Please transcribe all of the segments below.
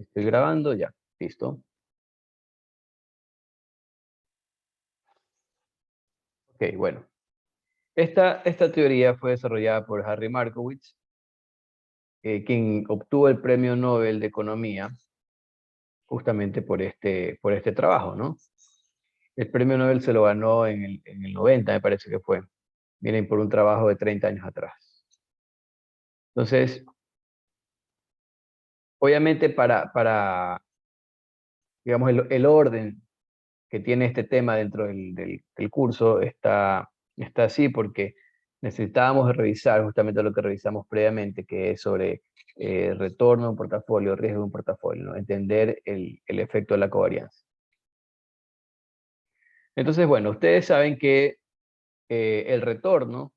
Estoy grabando ya. Listo. Ok, bueno. Esta teoría fue desarrollada por Harry Markowitz, quien obtuvo el premio Nobel de Economía justamente por este trabajo, ¿no? El premio Nobel se lo ganó en el 90, me parece que fue. Miren, por un trabajo de 30 años atrás. Entonces, obviamente digamos, el orden que tiene este tema dentro del curso está así porque necesitábamos revisar justamente lo que revisamos previamente, que es sobre retorno de un portafolio, riesgo de un portafolio, ¿no? Entender el efecto de la covarianza. Entonces, bueno, ustedes saben que el retorno,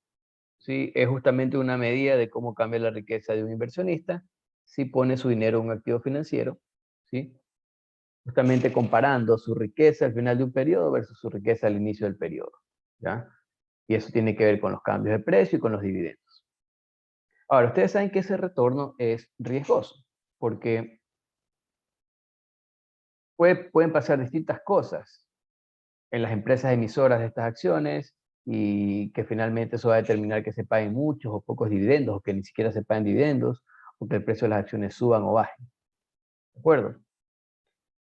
¿sí?, es justamente una medida de cómo cambia la riqueza de un inversionista si pone su dinero en un activo financiero, ¿sí?, justamente comparando su riqueza al final de un periodo versus su riqueza al inicio del periodo, ¿ya? Y eso tiene que ver con los cambios de precio y con los dividendos. Ahora, ustedes saben que ese retorno es riesgoso, porque pueden pasar distintas cosas en las empresas emisoras de estas acciones y que finalmente eso va a determinar que se paguen muchos o pocos dividendos, o que ni siquiera se paguen dividendos, o que el precio de las acciones suban o bajen. ¿De acuerdo?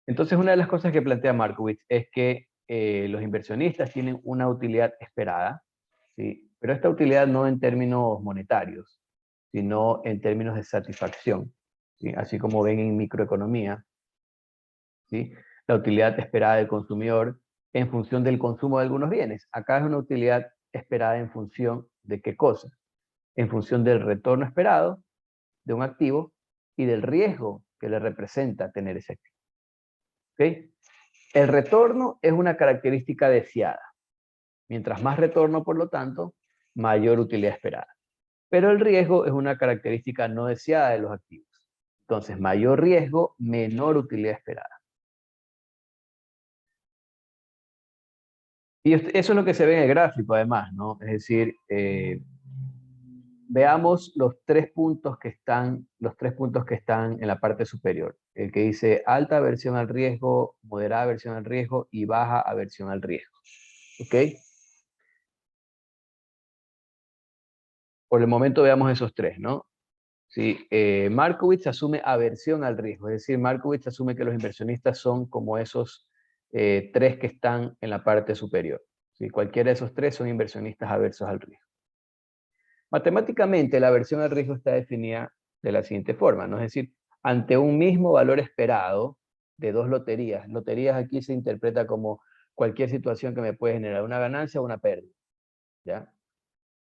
Entonces, una de las cosas que plantea Markowitz es que los inversionistas tienen una utilidad esperada, ¿sí?, pero esta utilidad no en términos monetarios, sino en términos de satisfacción, ¿sí?, así como ven en microeconomía, ¿sí?, la utilidad esperada del consumidor en función del consumo de algunos bienes. Acá es una utilidad esperada en función de qué cosa, en función del retorno esperado de un activo y del riesgo que le representa tener ese activo. ¿Okay? El retorno es una característica deseada. Mientras más retorno, por lo tanto, mayor utilidad esperada. Pero el riesgo es una característica no deseada de los activos. Entonces, mayor riesgo, menor utilidad esperada. Y eso es lo que se ve en el gráfico, además, ¿no? Es decir, veamos los tres puntos que están en la parte superior. El que dice alta aversión al riesgo, moderada aversión al riesgo y baja aversión al riesgo. ¿Ok? Por el momento veamos esos tres, ¿no? Sí, Markowitz asume aversión al riesgo, es decir, Markowitz asume que los inversionistas son como esos tres que están en la parte superior. ¿Sí? Cualquiera de esos tres son inversionistas aversos al riesgo. Matemáticamente, la aversión al riesgo está definida de la siguiente forma, ¿no? Es decir, ante un mismo valor esperado de dos loterías. Loterías aquí se interpreta como cualquier situación que me puede generar una ganancia o una pérdida, ¿ya?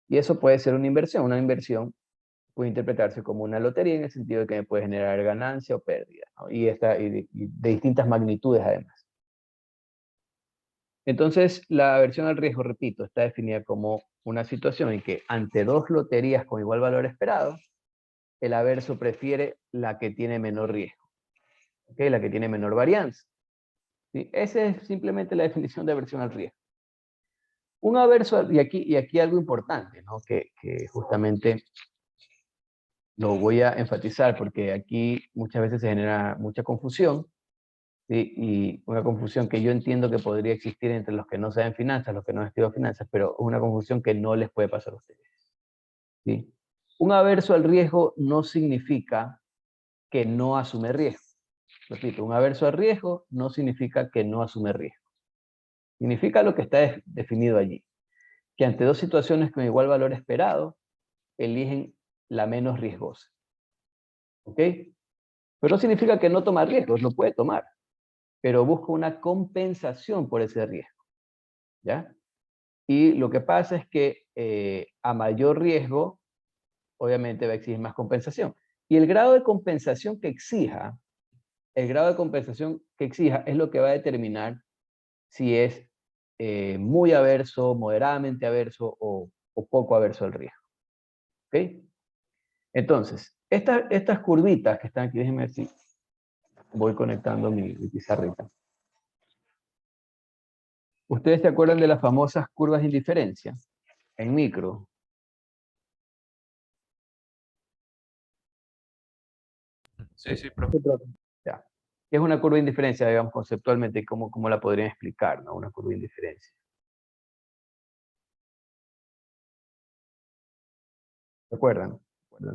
Y eso puede ser una inversión. Una inversión puede interpretarse como una lotería en el sentido de que me puede generar ganancia o pérdida, ¿no? Y de distintas magnitudes además. Entonces, la aversión al riesgo, repito, está definida como una situación en que ante dos loterías con igual valor esperado, el averso prefiere la que tiene menor riesgo, ¿okay?, la que tiene menor varianza. ¿Sí? Esa es simplemente la definición de aversión al riesgo. Un averso, y aquí algo importante, ¿no?, que justamente lo voy a enfatizar porque aquí muchas veces se genera mucha confusión, ¿sí?, y una confusión que yo entiendo que podría existir entre los que no saben finanzas, los que no han estudiado finanzas, pero es una confusión que no les puede pasar a ustedes, ¿sí? Un averso al riesgo no significa que no asume riesgo. Repito, un averso al riesgo no significa que no asume riesgo. Significa lo que está definido allí, que ante dos situaciones con igual valor esperado, eligen la menos riesgosa. ¿Ok? Pero no significa que no toma riesgos, lo puede tomar, pero busca una compensación por ese riesgo, ¿ya? Y lo que pasa es que a mayor riesgo, obviamente va a exigir más compensación. Y el grado de compensación que exija, es lo que va a determinar si es muy averso, moderadamente averso o poco averso al riesgo. ¿Ok? Entonces, estas curvitas que están aquí, déjenme ver si voy conectando mi pizarrita. ¿Ustedes se acuerdan de las famosas curvas de indiferencia en micro? Sí, sí, profe. Ya. ¿Qué es una curva de indiferencia, digamos, conceptualmente? ¿Cómo la podrían explicar, ¿no? Una curva de indiferencia. ¿Se acuerdan?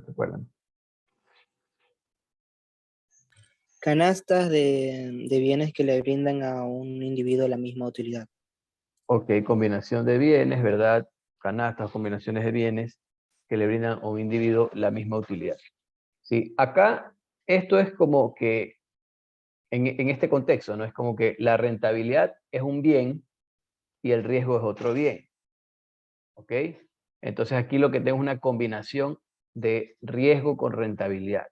¿Se acuerdan? Canastas de bienes que le brindan a un individuo la misma utilidad. Ok, combinación de bienes, ¿verdad? Canastas, combinaciones de bienes que le brindan a un individuo la misma utilidad. Sí, acá esto es como que, en este contexto, ¿no? Es como que la rentabilidad es un bien y el riesgo es otro bien. ¿Ok? Entonces aquí lo que tengo es una combinación de riesgo con rentabilidad.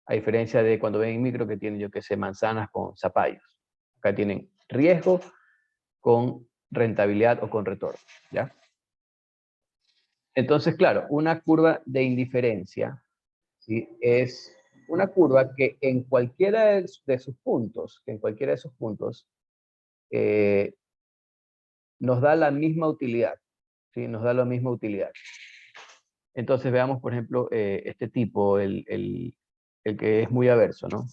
A diferencia de cuando ven en micro que tienen, yo que sé, manzanas con zapallos. Acá tienen riesgo con rentabilidad o con retorno, ¿ya? Entonces, claro, una curva de indiferencia, ¿sí? Es una curva que en cualquiera de sus puntos, eh, nos da la misma utilidad, ¿sí? Nos da la misma utilidad. Entonces veamos, por ejemplo, este tipo, el que es muy averso, ¿no?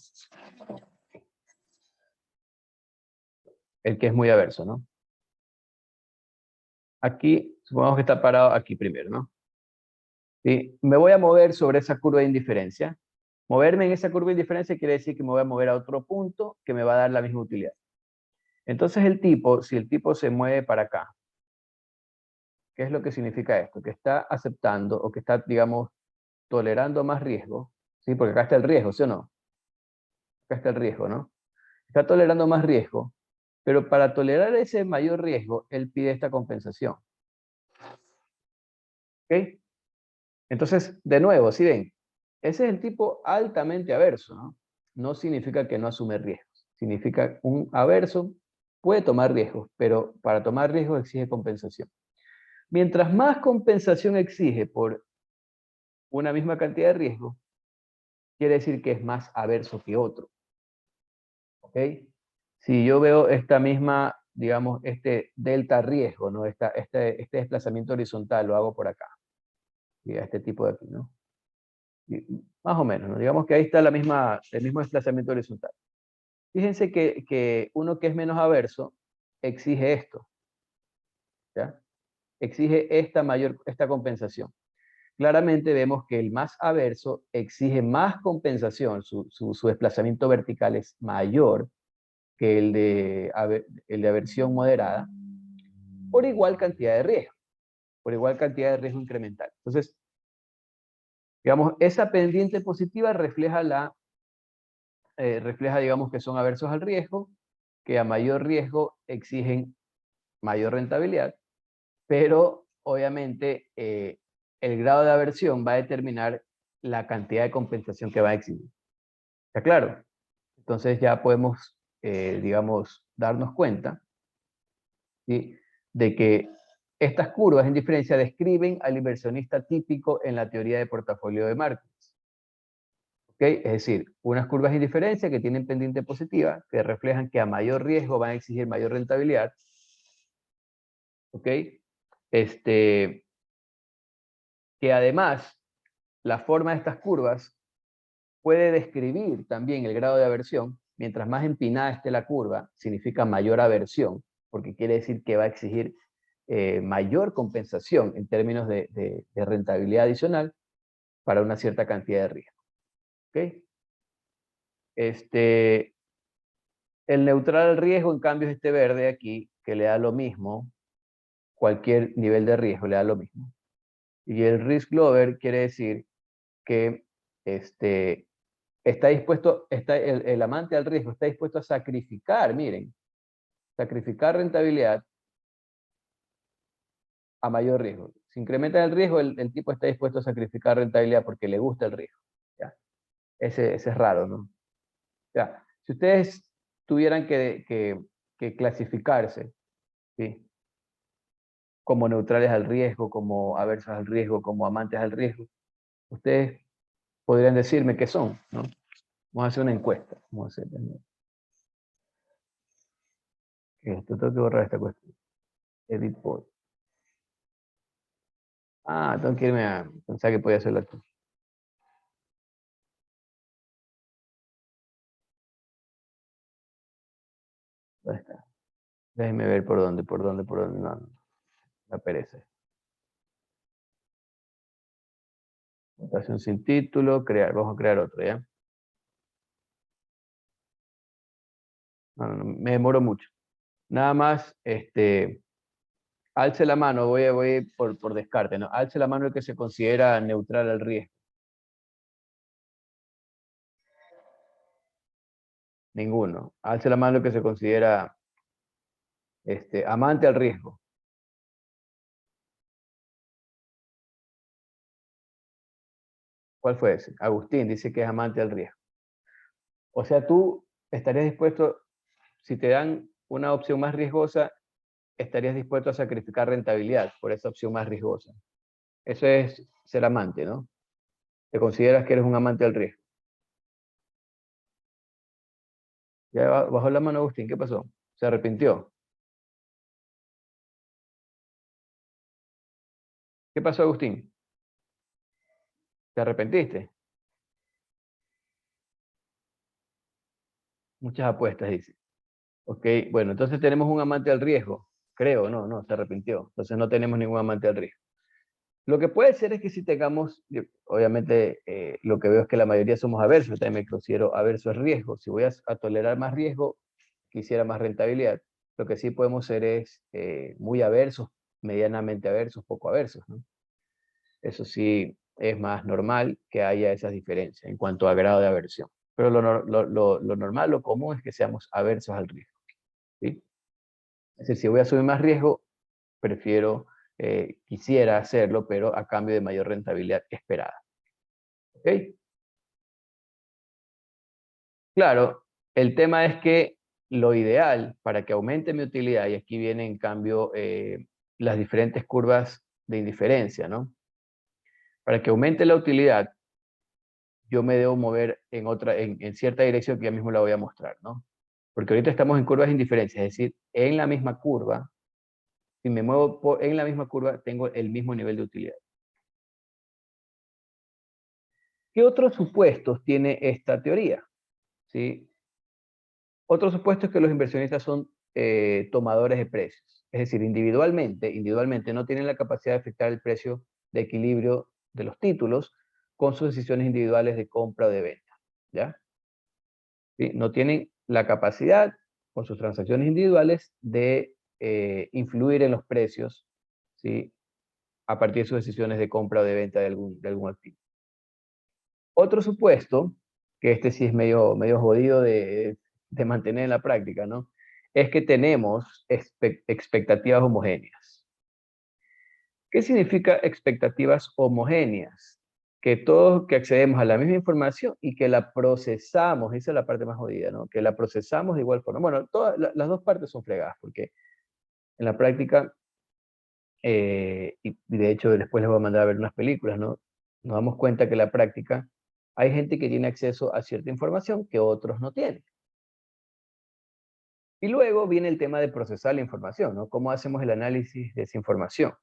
El que es muy averso, ¿no? Aquí, supongamos que está parado aquí primero, ¿no? ¿Sí? Me voy a mover sobre esa curva de indiferencia. Moverme en esa curva de indiferencia quiere decir que me voy a mover a otro punto que me va a dar la misma utilidad. Entonces el tipo, si el tipo se mueve para acá, ¿qué es lo que significa esto? Que está aceptando o que está, digamos, tolerando más riesgo, ¿sí? Porque acá está el riesgo, ¿sí o no? Acá está el riesgo, ¿no? Está tolerando más riesgo, pero para tolerar ese mayor riesgo, él pide esta compensación. ¿Ok? Entonces, de nuevo, si ven, ese es el tipo altamente averso, ¿no? No significa que no asume riesgos. Significa un averso puede tomar riesgos, pero para tomar riesgos exige compensación. Mientras más compensación exige por una misma cantidad de riesgo, quiere decir que es más averso que otro. ¿Ok? Si yo veo esta misma, digamos, este delta riesgo, ¿no? Este desplazamiento horizontal lo hago por acá. Y a este tipo de aquí, ¿no? Más o menos, ¿no? Digamos que ahí está el mismo desplazamiento horizontal. Fíjense que uno que es menos averso exige esto, ¿ya? Exige esta compensación. Claramente vemos que el más averso exige más compensación, su desplazamiento vertical es mayor que el de aversión moderada, por igual cantidad de riesgo incremental. Entonces, digamos, esa pendiente positiva refleja, digamos, que son aversos al riesgo, que a mayor riesgo exigen mayor rentabilidad, pero obviamente el grado de aversión va a determinar la cantidad de compensación que va a exigir. ¿Está claro? Entonces ya podemos, digamos, darnos cuenta, ¿sí?, de que estas curvas en diferencia describen al inversionista típico en la teoría de portafolio de Markowitz. ¿Okay? Es decir, unas curvas de indiferencia que tienen pendiente positiva, que reflejan que a mayor riesgo van a exigir mayor rentabilidad. ¿Ok? Que además la forma de estas curvas puede describir también el grado de aversión. Mientras más empinada esté la curva, significa mayor aversión, porque quiere decir que va a exigir mayor compensación en términos de rentabilidad adicional para una cierta cantidad de riesgo. ¿Ok? El neutral al riesgo, en cambio, es este verde aquí, que le da lo mismo, cualquier nivel de riesgo le da lo mismo. Y el risk lover quiere decir que está dispuesto, el amante al riesgo está dispuesto a sacrificar, miren, sacrificar rentabilidad a mayor riesgo. Si incrementa el riesgo, el tipo está dispuesto a sacrificar rentabilidad porque le gusta el riesgo. ¿Ya? Ese es raro, ¿no? Ya. Si ustedes tuvieran que clasificarse, ¿sí?, como neutrales al riesgo, como aversos al riesgo, como amantes al riesgo, ustedes podrían decirme qué son, ¿no? Vamos a hacer una encuesta. Vamos a hacer, esto tengo que borrar esta cuestión. Edit poll. Ah, tengo que irme a pensar que podía hacerlo aquí. Déjenme ver por dónde. No, no, la pereza. Votación sin título, crear. Vamos a crear otro, ¿ya? No, no, no, me demoro mucho. Nada más, alce la mano, voy a ir por descarte, ¿no? Alce la mano el que se considera neutral al riesgo. Ninguno. Alce la mano el que se considera amante al riesgo. ¿Cuál fue ese? Agustín dice que es amante al riesgo. O sea, tú estarías dispuesto, si te dan una opción más riesgosa, estarías dispuesto a sacrificar rentabilidad por esa opción más riesgosa. Eso es ser amante, ¿no? Te consideras que eres un amante al riesgo. Ya bajó la mano Agustín, ¿qué pasó? ¿Se arrepintió? ¿Qué pasó, Agustín? ¿Te arrepentiste? Muchas apuestas, dice. Ok, bueno, entonces tenemos un amante al riesgo. Creo, no, se arrepintió. Entonces no tenemos ningún amante al riesgo. Lo que puede ser es que si tengamos, obviamente lo que veo es que la mayoría somos aversos, yo también me considero averso al riesgo. Si voy a tolerar más riesgo, quisiera más rentabilidad. Lo que sí podemos ser es muy aversos, medianamente aversos, poco aversos, ¿no? Eso sí es más normal que haya esas diferencias en cuanto a grado de aversión. Pero lo normal, lo común es que seamos aversos al riesgo, ¿sí? Es decir, si voy a asumir más riesgo, prefiero, quisiera hacerlo, pero a cambio de mayor rentabilidad esperada. ¿Ok? Claro, el tema es que lo ideal para que aumente mi utilidad, y aquí vienen en cambio las diferentes curvas de indiferencia, ¿no? Para que aumente la utilidad, yo me debo mover en cierta dirección que ya mismo la voy a mostrar, ¿no? Porque ahorita estamos en curvas de indiferencia, es decir, en la misma curva, si me muevo en la misma curva, tengo el mismo nivel de utilidad. ¿Qué otros supuestos tiene esta teoría? ¿Sí? Otro supuesto es que los inversionistas son tomadores de precios. Es decir, individualmente no tienen la capacidad de afectar el precio de equilibrio de los títulos con sus decisiones individuales de compra o de venta. ¿Ya? ¿Sí? No tienen la capacidad con sus transacciones individuales de influir en los precios, ¿sí? A partir de sus decisiones de compra o de venta de algún activo. Otro supuesto, que este sí es medio jodido de mantener en la práctica, ¿no? Es que tenemos expectativas homogéneas. ¿Qué significa expectativas homogéneas? Que todos que accedemos a la misma información y que la procesamos, esa es la parte más jodida, ¿no? Que la procesamos de igual forma. Bueno, las dos partes son fregadas, porque en la práctica, y de hecho después les voy a mandar a ver unas películas, ¿no? Nos damos cuenta que en la práctica hay gente que tiene acceso a cierta información que otros no tienen. Y luego viene el tema de procesar la información, ¿no? ¿Cómo hacemos el análisis de esa información?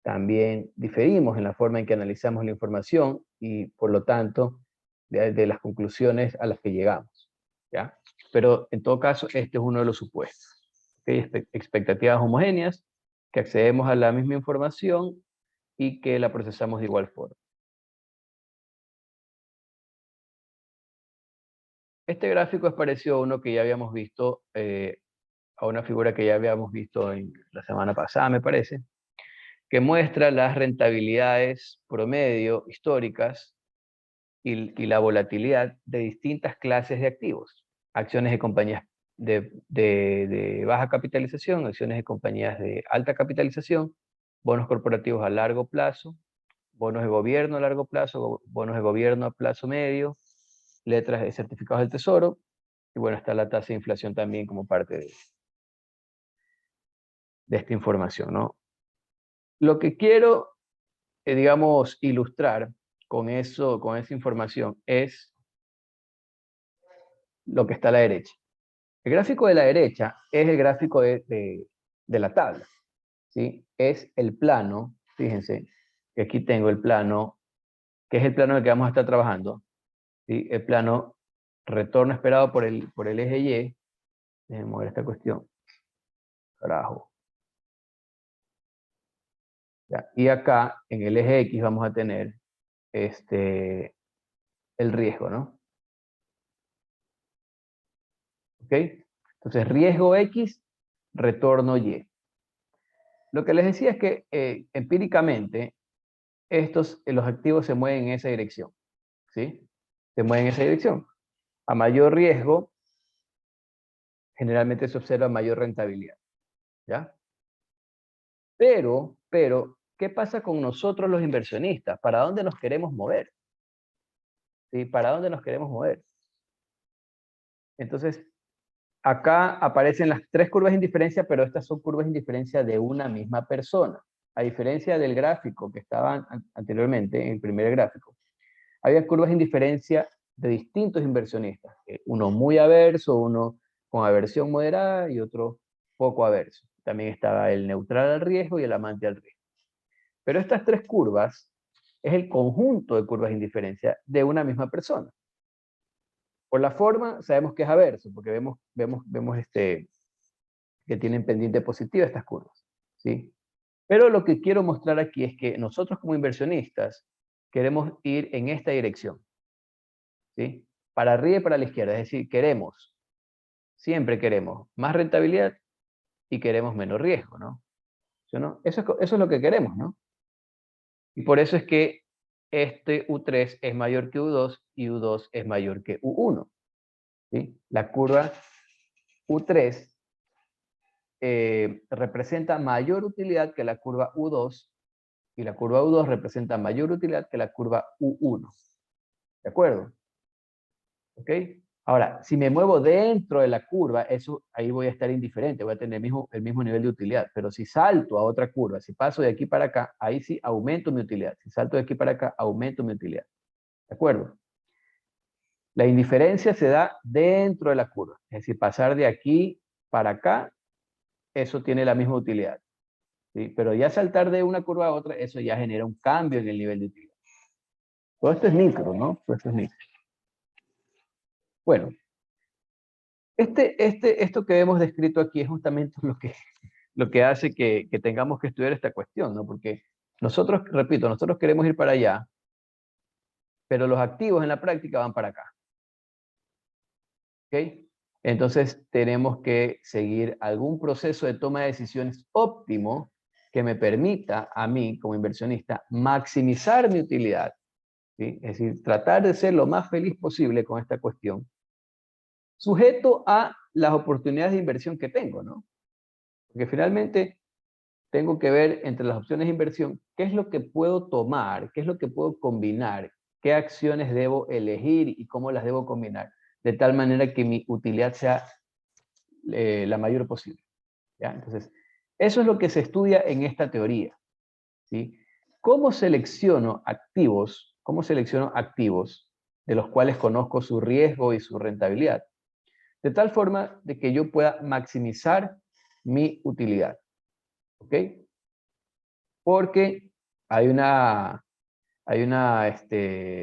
También diferimos en la forma en que analizamos la información y, por lo tanto, de las conclusiones a las que llegamos, ¿ya? Pero, en todo caso, este es uno de los supuestos. ¿Okay? Expectativas homogéneas, que accedemos a la misma información y que la procesamos de igual forma. Este gráfico es parecido a uno que ya habíamos visto, a una figura que ya habíamos visto en la semana pasada, me parece, que muestra las rentabilidades promedio históricas y la volatilidad de distintas clases de activos. Acciones de compañías de baja capitalización, acciones de compañías de alta capitalización, bonos corporativos a largo plazo, bonos de gobierno a largo plazo, bonos de gobierno a plazo medio, letras de certificados del tesoro, y bueno, está la tasa de inflación también como parte de esta información, ¿no? Lo que quiero, digamos, ilustrar con eso, con esa información, es lo que está a la derecha. El gráfico de la derecha es el gráfico de la tabla, ¿sí? Es el plano, fíjense, que aquí tengo el plano, que es el plano en el que vamos a estar trabajando, ¿sí? El plano retorno esperado por el eje Y. Déjenme mover esta cuestión. Carajo. Ya, y acá, en el eje X, vamos a tener el riesgo, ¿no? ¿Ok? Entonces, riesgo X, retorno Y. Lo que les decía es que empíricamente los activos se mueven en esa dirección, ¿sí? Se mueven en esa dirección. A mayor riesgo, generalmente se observa mayor rentabilidad, ¿ya? Pero, ¿qué pasa con nosotros los inversionistas? ¿Para dónde nos queremos mover? ¿Sí? ¿Para dónde nos queremos mover? Entonces, acá aparecen las tres curvas de indiferencia, pero estas son curvas de indiferencia de una misma persona. A diferencia del gráfico que estaba anteriormente, en el primer gráfico, había curvas de indiferencia de distintos inversionistas. Uno muy averso, uno con aversión moderada y otro poco averso. También estaba el neutral al riesgo y el amante al riesgo. Pero estas tres curvas es el conjunto de curvas de indiferencia de una misma persona. Por la forma, sabemos que es averso, porque vemos que tienen pendiente positiva estas curvas, ¿sí? Pero lo que quiero mostrar aquí es que nosotros como inversionistas queremos ir en esta dirección, ¿sí? Para arriba y para la izquierda, es decir, siempre queremos más rentabilidad y queremos menos riesgo, ¿no? ¿Sí o no? Eso es lo que queremos, ¿no? Y por eso es que este U3 es mayor que U2 y U2 es mayor que U1, ¿sí? La curva U3 representa mayor utilidad que la curva U2 y la curva U2 representa mayor utilidad que la curva U1. ¿De acuerdo? ¿Ok? Ahora, si me muevo dentro de la curva, ahí voy a estar indiferente, voy a tener el mismo nivel de utilidad. Pero si salto a otra curva, si paso de aquí para acá, ahí sí aumento mi utilidad. Si salto de aquí para acá, aumento mi utilidad. ¿De acuerdo? La indiferencia se da dentro de la curva. Es decir, pasar de aquí para acá, eso tiene la misma utilidad. ¿Sí? Pero ya saltar de una curva a otra, eso ya genera un cambio en el nivel de utilidad. Todo esto es micro, ¿no? Todo esto es micro. Bueno, esto que hemos descrito aquí es justamente lo que hace que tengamos que estudiar esta cuestión, ¿no? Porque nosotros, repito, nosotros queremos ir para allá, pero los activos en la práctica van para acá. ¿Ok? Entonces tenemos que seguir algún proceso de toma de decisiones óptimo que me permita a mí, como inversionista, maximizar mi utilidad, ¿sí? Es decir, tratar de ser lo más feliz posible con esta cuestión, sujeto a las oportunidades de inversión que tengo, ¿no? Porque finalmente tengo que ver entre las opciones de inversión qué es lo que puedo tomar, qué es lo que puedo combinar, qué acciones debo elegir y cómo las debo combinar, de tal manera que mi utilidad sea la mayor posible, ¿ya? Entonces, eso es lo que se estudia en esta teoría, ¿sí? ¿Cómo selecciono activos? ¿Cómo selecciono activos de los cuales conozco su riesgo y su rentabilidad? De tal forma de que yo pueda maximizar mi utilidad, ¿ok? Porque hay una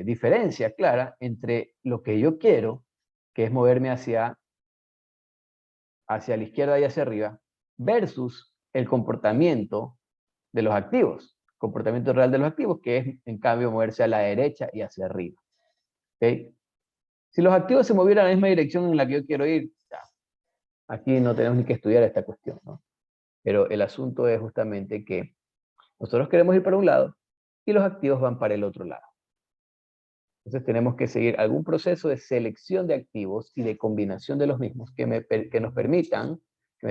diferencia clara entre lo que yo quiero, que es moverme hacia la izquierda y hacia arriba, versus el comportamiento de los activos, comportamiento real de los activos, que es en cambio moverse a la derecha y hacia arriba, ¿ok? Si los activos se movieran a la misma dirección en la que yo quiero ir, ya, aquí no tenemos ni que estudiar esta cuestión, ¿no? Pero el asunto es justamente que nosotros queremos ir para un lado y los activos van para el otro lado. Entonces tenemos que seguir algún proceso de selección de activos y de combinación de los mismos que me permitan, si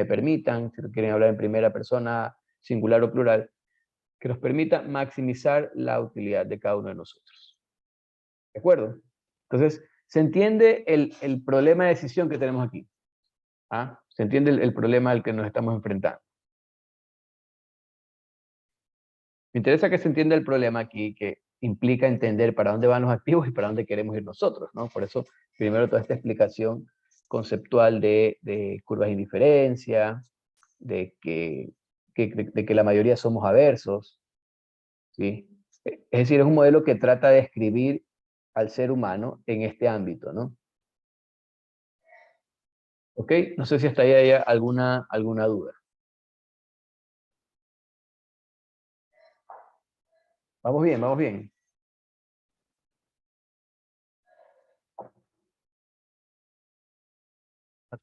quieren hablar en primera persona, singular o plural, que nos permita maximizar la utilidad de cada uno de nosotros. ¿De acuerdo? Entonces, ¿se entiende el problema de decisión que tenemos aquí? ¿Ah? ¿Se entiende el problema al que nos estamos enfrentando? Me interesa que se entienda el problema aquí, que implica entender para dónde van los activos y para dónde queremos ir nosotros, ¿no? Por eso, primero toda esta explicación conceptual de curvas de indiferencia, de que la mayoría somos aversos, ¿sí? Es decir, es un modelo que trata de describir al ser humano en este ámbito, ¿no? ¿Ok? No sé si hasta ahí hay alguna duda. Vamos bien, vamos bien.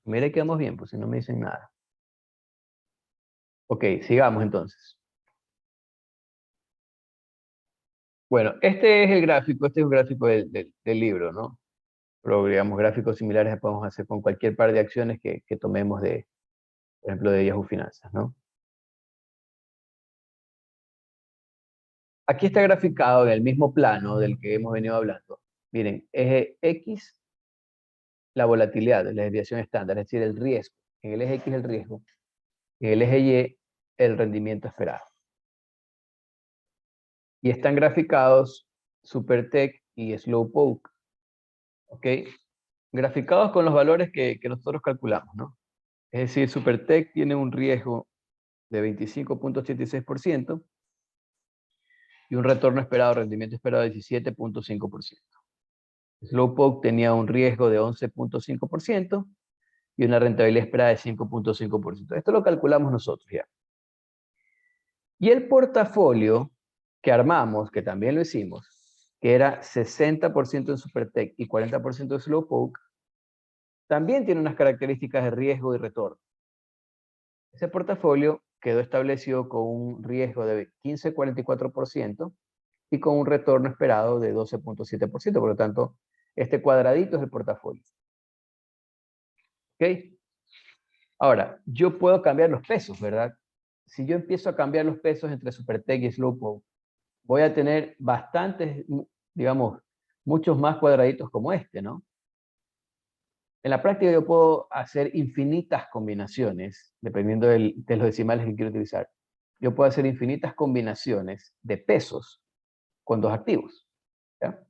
Mire que vamos bien, pues si no me dicen nada. Ok, sigamos entonces. Bueno, este es el gráfico, este es un gráfico del libro, ¿no? Pero digamos, gráficos similares podemos hacer con cualquier par de acciones que tomemos de, por ejemplo, de Yahoo Finanzas, ¿no? Aquí está graficado en el mismo plano del que hemos venido hablando. Miren, eje X, la volatilidad, la desviación estándar, es decir, el riesgo. En el eje X el riesgo, en el eje Y el rendimiento esperado. Y están graficados SuperTech y Slowpoke, ¿ok? Graficados con los valores que nosotros calculamos, ¿no? Es decir, SuperTech tiene un riesgo de 25.86% y un retorno esperado, rendimiento esperado de 17.5%. Slowpoke tenía un riesgo de 11.5% y una rentabilidad esperada de 5.5%. Esto lo calculamos nosotros ya. Y el portafolio que armamos, que también lo hicimos, que era 60% en SuperTech y 40% de Slowpoke, también tiene unas características de riesgo y retorno. Ese portafolio quedó establecido con un riesgo de 15,44% y con un retorno esperado de 12.7%. Por lo tanto, este cuadradito es el portafolio. ¿Ok? Ahora, yo puedo cambiar los pesos, ¿verdad? Si yo empiezo a cambiar los pesos entre SuperTech y Slowpoke, voy a tener bastantes, digamos, muchos más cuadraditos como este, ¿no? En la práctica yo puedo hacer infinitas combinaciones, dependiendo de los decimales que quiero utilizar. Yo puedo hacer infinitas combinaciones de pesos con dos activos. ¿Ya?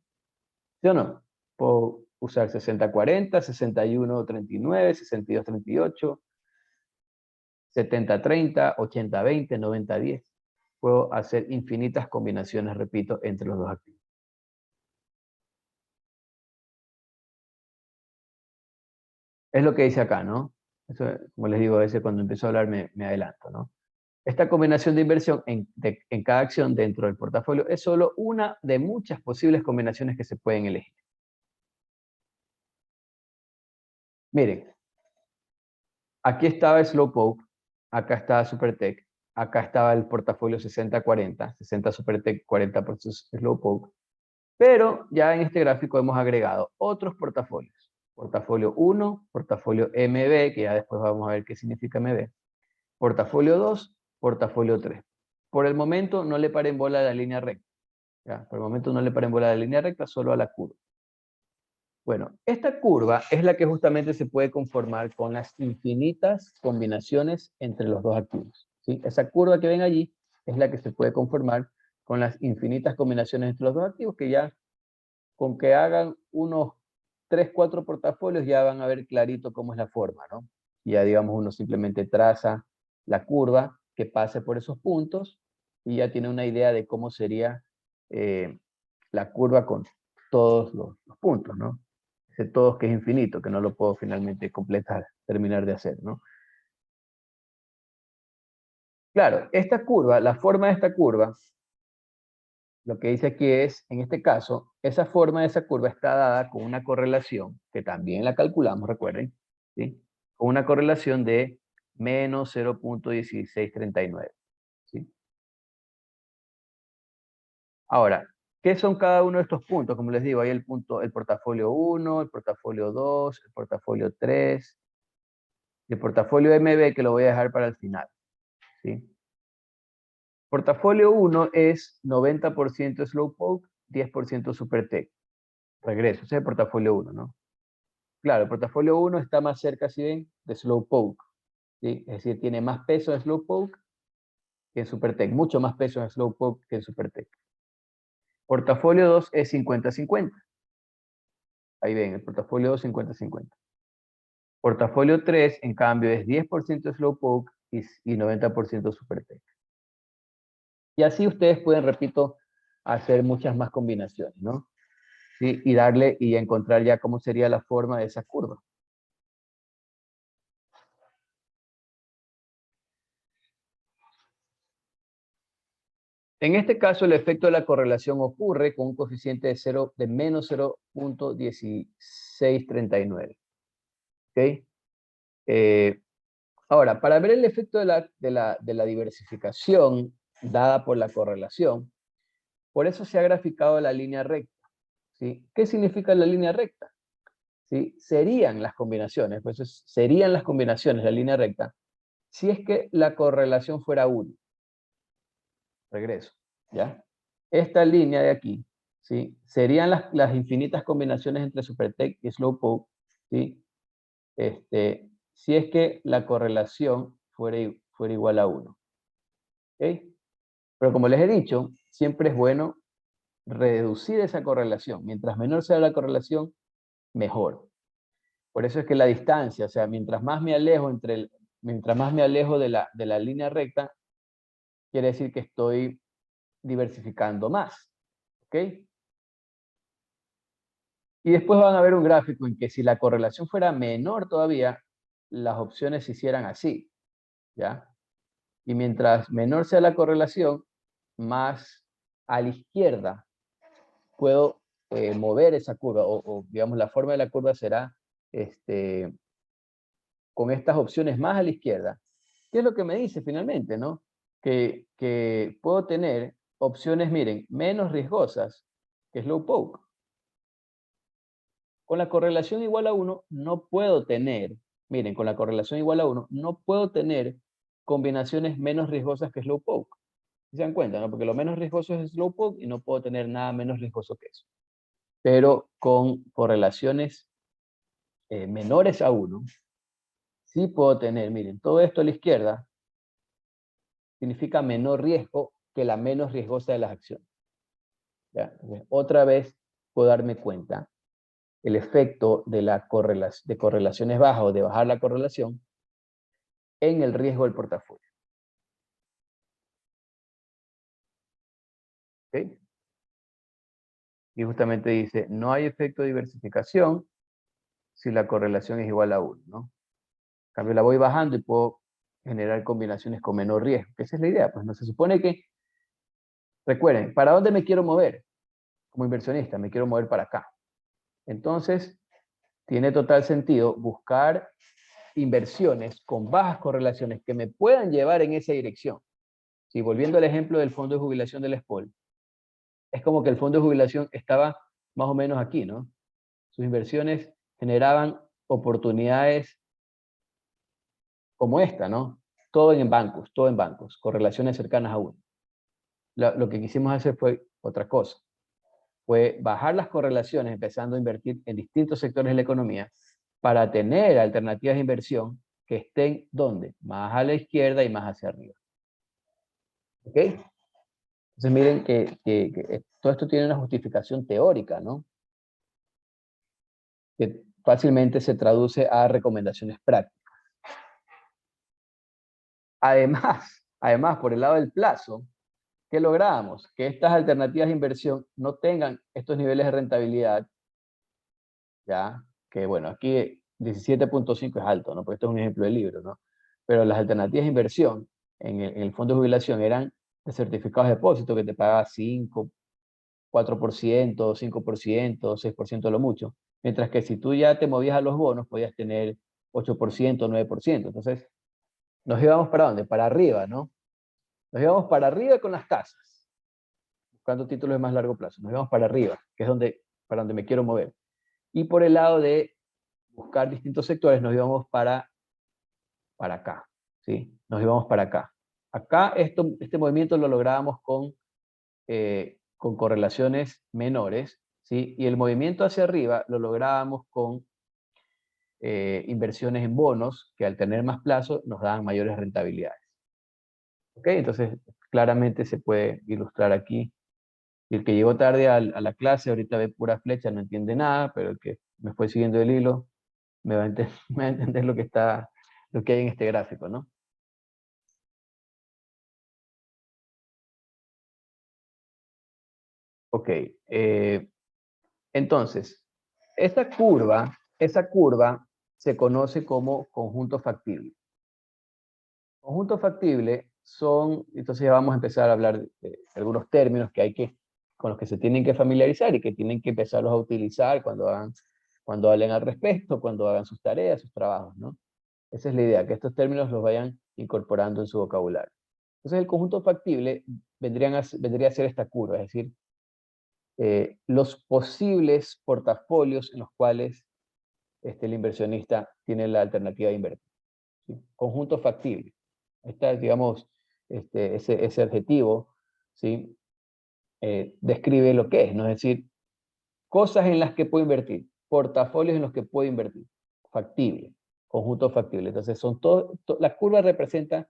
¿Sí o no? Puedo usar 60-40, 61-39, 62-38, 70-30, 80-20, 90-10. Puedo hacer infinitas combinaciones, repito, entre los dos activos. Es lo que dice acá, ¿no? Eso, como les digo, a veces cuando empiezo a hablar me adelanto, ¿no? Esta combinación de inversión en cada acción dentro del portafolio es solo una de muchas posibles combinaciones que se pueden elegir. Miren, aquí estaba Slowpoke, acá estaba SuperTech, acá estaba el portafolio 60-40, 60 SuperTech, 40% Slowpoke, pero ya en este gráfico hemos agregado otros portafolios. Portafolio 1, portafolio MB, que ya después vamos a ver qué significa MB, portafolio 2, portafolio 3. Por el momento no le paren bola a la línea recta. ¿Ya? Por el momento no le paren bola a la línea recta, solo a la curva. Bueno, esta curva es la que justamente se puede conformar con las infinitas combinaciones entre los dos activos. ¿Sí? Esa curva que ven allí es la que se puede conformar con las infinitas combinaciones entre los dos activos, que ya con que hagan unos 3, 4 portafolios ya van a ver clarito cómo es la forma, ¿no? Ya digamos uno simplemente traza la curva que pase por esos puntos y ya tiene una idea de cómo sería la curva con todos los puntos, ¿no? Ese todos que es infinito, que no lo puedo finalmente completar, terminar de hacer, ¿no? Claro, esta curva, la forma de esta curva, lo que dice aquí es, en este caso, esa forma de esa curva está dada con una correlación, que también la calculamos, recuerden, ¿sí? Con una correlación de menos 0.1639, ¿sí? Ahora, ¿qué son cada uno de estos puntos? Como les digo, hay el punto, el portafolio 1, el portafolio 2, el portafolio 3, y el portafolio MB que lo voy a dejar para el final, ¿sí? Portafolio 1 es 90% Slowpoke, 10% SuperTech. Regreso, ese es el portafolio 1, ¿no? Claro, el portafolio 1 está más cerca, si ven, de Slowpoke, ¿sí? Es decir, tiene más peso en Slowpoke que en SuperTech, mucho más peso en Slowpoke que en SuperTech. Portafolio 2 es 50-50. Ahí ven, el portafolio 2 50-50. Portafolio 3, en cambio, es 10% Slowpoke y 90% SuperTech. Y así ustedes pueden, repito, hacer muchas más combinaciones, ¿no? ¿Sí? Y darle y encontrar ya cómo sería la forma de esa curva. En este caso, el efecto de la correlación ocurre con un coeficiente de menos 0.1639. ¿Ok? Ahora, para ver el efecto de la diversificación dada por la correlación, por eso se ha graficado la línea recta. ¿Sí? ¿Qué significa la línea recta? ¿Sí? Serían las combinaciones, pues serían las combinaciones, la línea recta, si es que la correlación fuera 1. Regreso, ¿ya? Esta línea de aquí, ¿sí? Serían las infinitas combinaciones entre Supertech y Slowpoke, ¿sí? Si es que la correlación fuera igual a 1. ¿Ok? Pero como les he dicho, siempre es bueno reducir esa correlación. Mientras menor sea la correlación, mejor. Por eso es que la distancia, o sea, mientras más me alejo de la línea recta, quiere decir que estoy diversificando más. ¿Ok? Y después van a ver un gráfico en que si la correlación fuera menor todavía, las opciones se hicieran así, ¿ya? Y mientras menor sea la correlación, más a la izquierda puedo mover esa curva, o digamos la forma de la curva será con estas opciones más a la izquierda. ¿Qué es lo que me dice finalmente, no? Que puedo tener opciones, miren, menos riesgosas que Slowpoke. Con la correlación igual a 1 no puedo tener, miren, con la correlación igual a 1 no puedo tener combinaciones menos riesgosas que Slowpoke. ¿Se dan cuenta, no? Porque lo menos riesgoso es Slowpoke y no puedo tener nada menos riesgoso que eso. Pero con correlaciones menores a 1, sí puedo tener, miren, todo esto a la izquierda significa menor riesgo que la menos riesgosa de las acciones. ¿Ya? Entonces, otra vez puedo darme cuenta el efecto de correlaciones bajas o de bajar la correlación en el riesgo del portafolio. ¿Okay? Y justamente dice, no hay efecto de diversificación si la correlación es igual a 1, ¿no? En cambio, la voy bajando y puedo generar combinaciones con menor riesgo. Esa es la idea, pues no se supone que, recuerden, ¿para dónde me quiero mover? Como inversionista, me quiero mover para acá. Entonces, tiene total sentido buscar inversiones con bajas correlaciones que me puedan llevar en esa dirección. Si volviendo al ejemplo del fondo de jubilación del SPOL, es como que el fondo de jubilación estaba más o menos aquí, ¿no? Sus inversiones generaban oportunidades como esta, ¿no? Todo en bancos, correlaciones cercanas a 1. Lo que quisimos hacer fue otra cosa, fue bajar las correlaciones empezando a invertir en distintos sectores de la economía para tener alternativas de inversión que estén, ¿dónde? Más a la izquierda y más hacia arriba. ¿Ok? Entonces miren que todo esto tiene una justificación teórica, ¿no? Que fácilmente se traduce a recomendaciones prácticas. Además, por el lado del plazo, ¿qué logramos? Que estas alternativas de inversión no tengan estos niveles de rentabilidad, ya, que bueno, aquí 17.5 es alto, ¿no? Porque esto es un ejemplo del libro, ¿no? Pero las alternativas de inversión en el fondo de jubilación eran de certificados de depósito que te pagaba 5, 4%, 5%, 6% lo mucho. Mientras que si tú ya te movías a los bonos, podías tener 8%, 9%. Entonces, nos íbamos para dónde? Para arriba, ¿no? Nos íbamos para arriba con las tasas, buscando títulos de más largo plazo. Nos íbamos para arriba, que es para donde me quiero mover. Y por el lado de buscar distintos sectores, nos íbamos para acá, ¿sí? Nos íbamos para acá. Acá este movimiento lo lográbamos con correlaciones menores, ¿sí? Y el movimiento hacia arriba lo lográbamos con inversiones en bonos que al tener más plazo nos daban mayores rentabilidades. ¿Ok? Entonces, claramente se puede ilustrar aquí. Y el que llegó tarde a la clase, ahorita ve pura flecha, no entiende nada, pero el que me fue siguiendo el hilo me va a me va a entender lo que hay en este gráfico, ¿no? Ok. Entonces, esa curva se conoce como conjunto factible. Conjunto factible entonces ya vamos a empezar a hablar de algunos términos con los que se tienen que familiarizar y que tienen que empezarlos a utilizar cuando hablen al respecto, cuando hagan sus tareas, sus trabajos, ¿no? Esa es la idea, que estos términos los vayan incorporando en su vocabulario. Entonces el conjunto factible vendría a ser esta curva, es decir, los posibles portafolios en los cuales el inversionista tiene la alternativa de invertir. ¿Sí? Conjunto factible. Esta, digamos, ese adjetivo, ¿sí? Describe lo que es, ¿no? Es decir, cosas en las que puedo invertir, portafolios en los que puedo invertir, factible, conjunto factible. Entonces, la curva representa,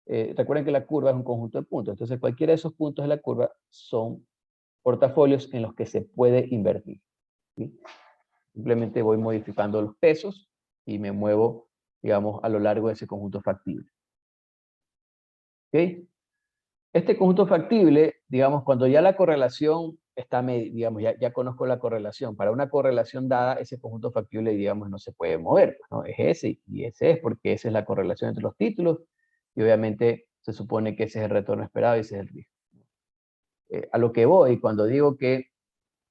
recuerden que la curva es un conjunto de puntos, entonces cualquiera de esos puntos de la curva son portafolios en los que se puede invertir. ¿Sí? Simplemente voy modificando los pesos y me muevo, digamos, a lo largo de ese conjunto factible. ¿Ok? Este conjunto factible, digamos, cuando ya la correlación está, digamos, ya conozco la correlación. Para una correlación dada, ese conjunto factible, digamos, no se puede mover, ¿no? Es ese y ese es porque esa es la correlación entre los títulos y obviamente se supone que ese es el retorno esperado y ese es el riesgo. A lo que voy, cuando digo que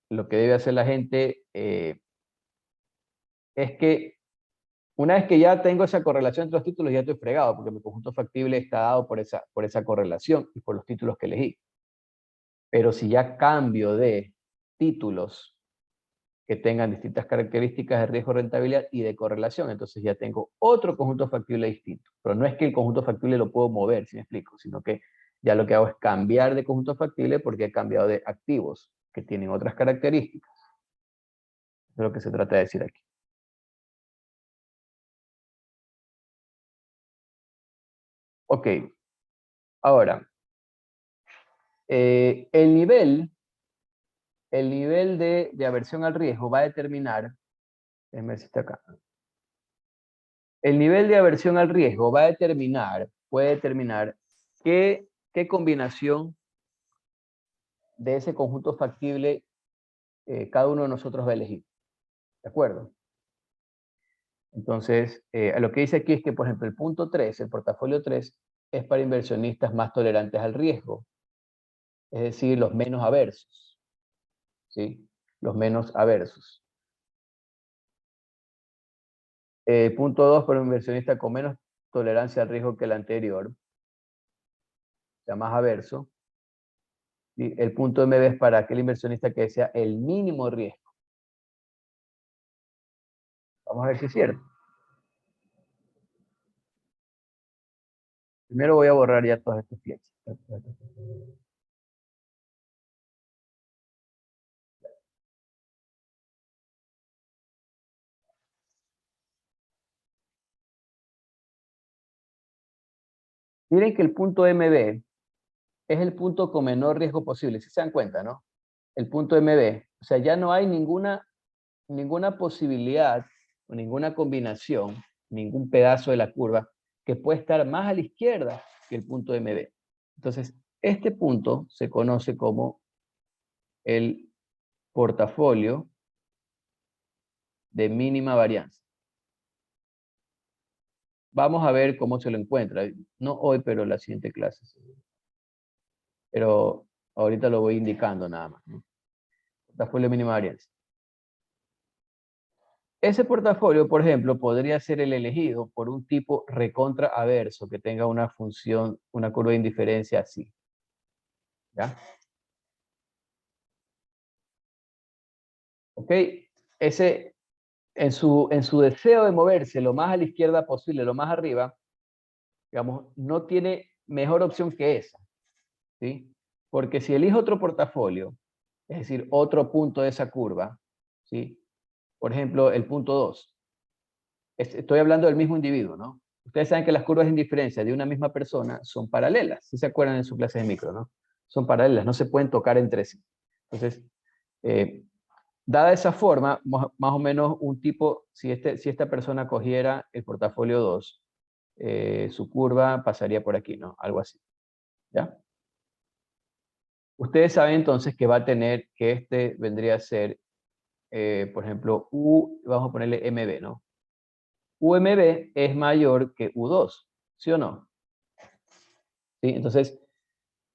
lo que debe hacer la gente es que una vez que ya tengo esa correlación entre los títulos, ya estoy fregado, porque mi conjunto factible está dado por esa correlación y por los títulos que elegí. Pero si ya cambio de títulos que tengan distintas características de riesgo-rentabilidad y de correlación, entonces ya tengo otro conjunto factible distinto. Pero no es que el conjunto factible lo puedo mover, si me explico, sino que ya lo que hago es cambiar de conjunto factible porque he cambiado de activos que tienen otras características. Eso es lo que se trata de decir aquí. Ok, ahora, el nivel de aversión al riesgo va a determinar, déjenme ver si está acá. El nivel de aversión al riesgo puede determinar qué combinación de ese conjunto factible cada uno de nosotros va a elegir. ¿De acuerdo? Entonces, lo que dice aquí es que, por ejemplo, el punto 3, el portafolio 3, es para inversionistas más tolerantes al riesgo, es decir, los menos aversos. ¿Sí? Los menos aversos. Punto 2, para un inversionista con menos tolerancia al riesgo que el anterior, o sea, más averso. Y el punto MB es para aquel inversionista que desea el mínimo riesgo. Vamos a ver si es cierto. Primero voy a borrar ya todas estas flechas. Miren que el punto MB es el punto con menor riesgo posible, si se dan cuenta, ¿no? El punto MB, o sea, ya no hay ninguna posibilidad o ninguna combinación, ningún pedazo de la curva que puede estar más a la izquierda que el punto MB. Entonces, este punto se conoce como el portafolio de mínima varianza. Vamos a ver cómo se lo encuentra. No hoy, pero la siguiente clase. Pero ahorita lo voy indicando nada más, ¿no? Portafolio de mínima varianza. Ese portafolio, por ejemplo, podría ser el elegido por un tipo recontra averso que tenga una función, una curva de indiferencia así. ¿Ya? ¿Ok? Ese, en su deseo de moverse lo más a la izquierda posible, lo más arriba, digamos, no tiene mejor opción que esa. ¿Sí? Porque si elijo otro portafolio, es decir, otro punto de esa curva, ¿sí? Por ejemplo, el punto 2. Estoy hablando del mismo individuo, ¿no? Ustedes saben que las curvas de indiferencia de una misma persona son paralelas. Si se acuerdan en su clase de micro, ¿no? Son paralelas, no se pueden tocar entre sí. Entonces, dada esa forma, más o menos un tipo, si esta persona cogiera el portafolio 2, su curva pasaría por aquí, ¿no? Algo así. ¿Ya? Ustedes saben entonces que va a tener, que este vendría a ser, por ejemplo, vamos a ponerle MB, ¿no? UMB es mayor que U2, ¿sí o no? ¿sí? Entonces,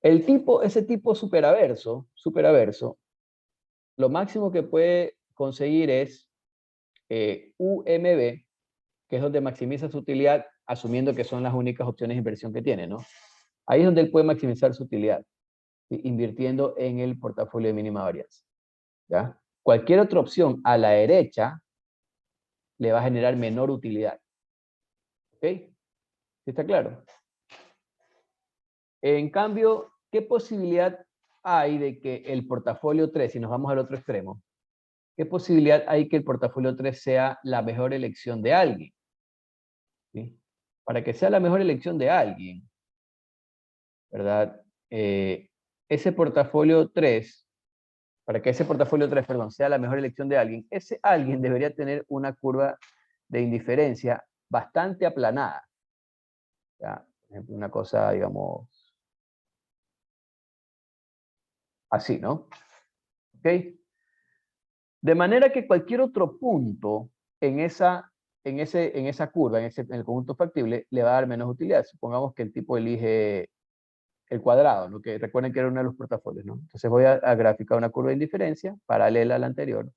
ese tipo superaverso, lo máximo que puede conseguir es UMB, que es donde maximiza su utilidad, asumiendo que son las únicas opciones de inversión que tiene, ¿no? Ahí es donde él puede maximizar su utilidad, ¿sí? Invirtiendo en el portafolio de mínima varianza, ¿ya? Cualquier otra opción a la derecha le va a generar menor utilidad. ¿Ok? ¿Sí está claro? En cambio, ¿qué posibilidad hay de que el portafolio 3, si nos vamos al otro extremo, qué posibilidad hay que el portafolio 3 sea la mejor elección de alguien? ¿Sí? Para que sea la mejor elección de alguien, ¿verdad? Ese portafolio 3, para que ese portafolio 3, perdón, sea la mejor elección de alguien, ese alguien debería tener una curva de indiferencia bastante aplanada. ¿Ya? Por ejemplo, una cosa, digamos, así, ¿no? ¿Ok? De manera que cualquier otro punto en esa curva, en el conjunto factible, le va a dar menos utilidad. Supongamos que el tipo elige el cuadrado, ¿no? Que recuerden que era uno de los portafolios, ¿no? Entonces voy a graficar una curva de indiferencia paralela a la anterior,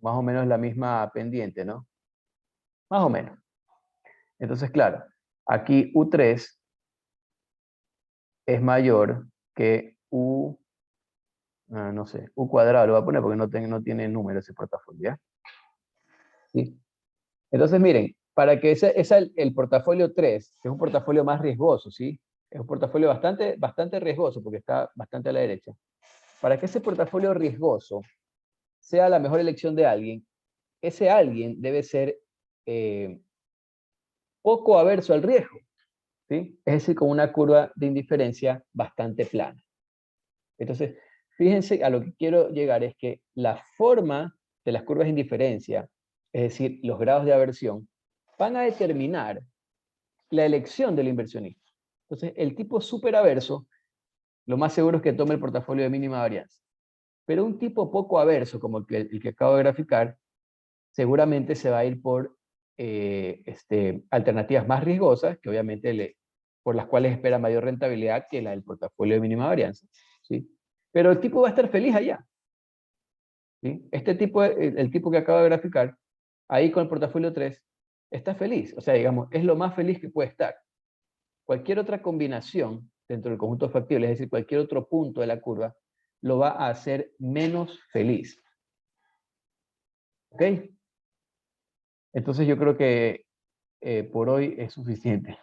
más o menos la misma pendiente, ¿no? Más o menos. Entonces, claro, aquí U3 es mayor que no sé, U cuadrado, lo voy a poner porque no tiene número ese portafolio, ¿ya? ¿Sí? Entonces, miren, para que el portafolio 3, que es un portafolio más riesgoso, ¿sí? Es un portafolio bastante riesgoso porque está bastante a la derecha. Para que ese portafolio riesgoso sea la mejor elección de alguien, ese alguien debe ser poco averso al riesgo, ¿sí? Es decir, con una curva de indiferencia bastante plana. Entonces, fíjense, a lo que quiero llegar es que la forma de las curvas de indiferencia, es decir, los grados de aversión, van a determinar la elección del inversionista. Entonces, el tipo superaverso, lo más seguro es que tome el portafolio de mínima varianza. Pero un tipo poco averso, como el que acabo de graficar, seguramente se va a ir por alternativas más riesgosas, que obviamente por las cuales espera mayor rentabilidad que la del portafolio de mínima varianza, ¿sí? Pero el tipo va a estar feliz allá, ¿sí? Este tipo, el tipo que acabo de graficar, ahí con el portafolio 3, está feliz. O sea, digamos, es lo más feliz que puede estar. Cualquier otra combinación dentro del conjunto factible, es decir, cualquier otro punto de la curva, lo va a hacer menos feliz. ¿Ok? Entonces yo creo que por hoy es suficiente.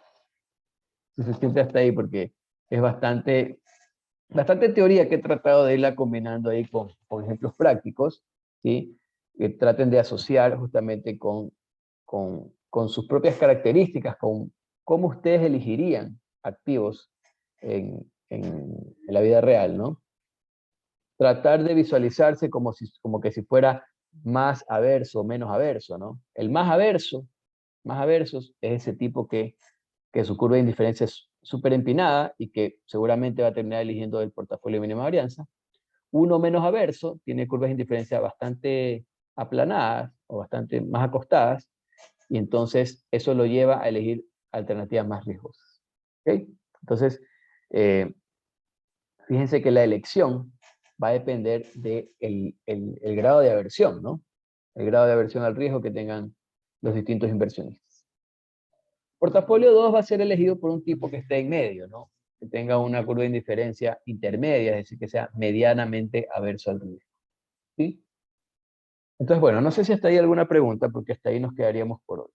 Suficiente hasta ahí porque es bastante teoría que he tratado de irla combinando ahí con ejemplos prácticos, ¿sí? Que traten de asociar justamente con sus propias características, con cómo ustedes elegirían activos en la vida real, ¿no? Tratar de visualizarse como que si fuera más averso o menos averso, ¿no? El más averso es ese tipo que su curva de indiferencia es súper empinada y que seguramente va a terminar eligiendo el portafolio de mínima varianza. Uno menos averso tiene curvas de indiferencia bastante aplanadas o bastante más acostadas y entonces eso lo lleva a elegir alternativas más riesgosas. ¿Okay? Entonces, fíjense que la elección va a depender del el grado de aversión, ¿no? El grado de aversión al riesgo que tengan los distintos inversionistas. Portafolio 2 va a ser elegido por un tipo que esté en medio, ¿no? Que tenga una curva de indiferencia intermedia, es decir, que sea medianamente averso al riesgo. ¿Sí? Entonces, bueno, no sé si hasta ahí alguna pregunta, porque hasta ahí nos quedaríamos por hoy.